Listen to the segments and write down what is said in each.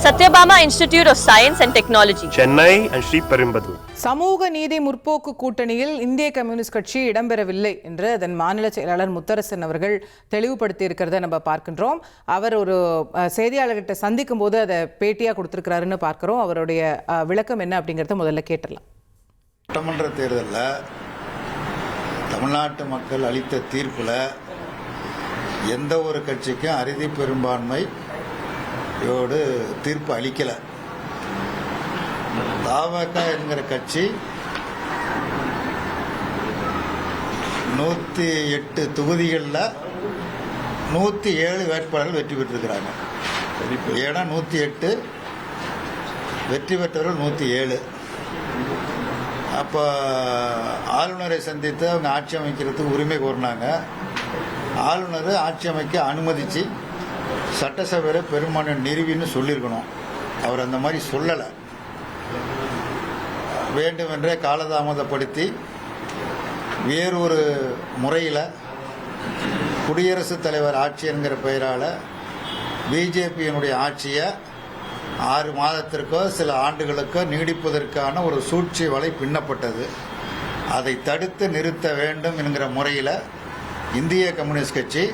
Satyabama Institute of Science and Technology, Chennai and Sri Perimbadu. சமூக நீதி முற்போக்கு கூட்டணியில் இந்திய கம்யூனிஸ்ட் கட்சி இடம்பெறவில்லை என்று அதன் மாநில செயலாளர் முத்தரசன் அவர்கள் தெளிவுபடுத்தி இருக்கிறத நம்ம பார்க்கின்றோம். அவர் ஒரு செய்தியாளர்கிட்ட சந்திக்கும் போது அதை பேட்டியா கொடுத்திருக்கிறாருன்னு பார்க்கிறோம். அவருடைய விளக்கம் என்ன அப்படிங்கறத முதல்ல கேட்டலாம். சட்டமன்ற தேர்தலில் தமிழ்நாட்டு மக்கள் அளித்த தீர்ப்புல எந்த ஒரு கட்சிக்கும் அறுதி பெரும்பான்மையோடு தீர்ப்பு அளிக்கல. தமாக என்கிற கட்சி 108 தொகுதிகளில் 107 வேட்பாளர்கள் வெற்றி பெற்றிருக்கிறாங்க. ஏன்னா 108 வெற்றி பெற்றவர்கள் 107. அப்போ ஆளுநரை சந்தித்து அவங்க ஆட்சி அமைக்கிறதுக்கு உரிமை கோரினாங்க. ஆளுநர் ஆட்சி அமைக்க அனுமதிச்சு சட்டசபையில் பெரும்பான்மை நிறுவின்னு சொல்லியிருக்கணும். அவர் அந்த மாதிரி சொல்லலை. வேண்டுமென்றே காலதாமதப்படுத்தி வேறொரு முறையில் குடியரசுத் தலைவர் ஆட்சி என்கிற பெயரால் பிஜேபியினுடைய ஆட்சியை 6 மாதத்திற்கோ சில ஆண்டுகளுக்கோ நீடிப்பதற்கான ஒரு சூழ்ச்சி வலை பின்னப்பட்டது. அதை தடுத்து நிறுத்த வேண்டும் என்கிற முறையில் இந்திய கம்யூனிஸ்ட் கட்சி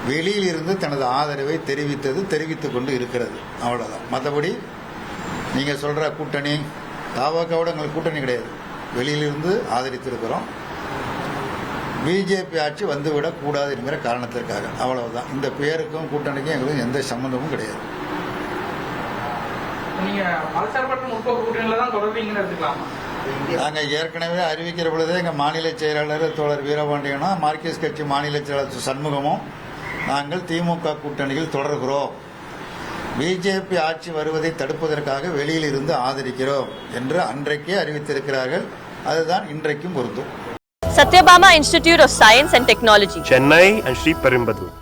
வெளியில் இருந்து தனது ஆதரவை தெரிவித்துக் கொண்டு இருக்கிறது. அவ்வளோதான். மற்றபடி நீங்கள் சொல்கிற கூட்டணி தாவாக்காவோட எங்களுக்கு கூட்டணி கிடையாது. வெளியிலிருந்து ஆதரித்திருக்கிறோம். பிஜேபி ஆட்சி வந்துவிடக்கூடாது என்கிற காரணத்திற்காக, அவ்வளவுதான். இந்த பேருக்கும் கூட்டணிக்கும் எங்களுக்கு எந்த சம்பந்தமும் கிடையாது. நாங்கள் ஏற்கனவே அறிவிக்கிற பொழுதே எங்கள் மாநில செயலாளர் தோழர் வீரபாண்டியனும் மார்க்சிஸ்ட் கட்சி மாநில செயலாளர் சண்முகமும் நாங்கள் திமுக கூட்டணியில் தொடர்கிறோம், பிஜேபி ஆட்சி வருவதை தடுப்பதற்காக வெளியில் இருந்து ஆதரிக்கிறோம் என்று அன்றைக்கே அறிவித்திருக்கிறார்கள். அதுதான் இன்றைக்கும் பொருந்தும். Satyabama Institute of Science and Technology, Chennai and Sri Perimbadu.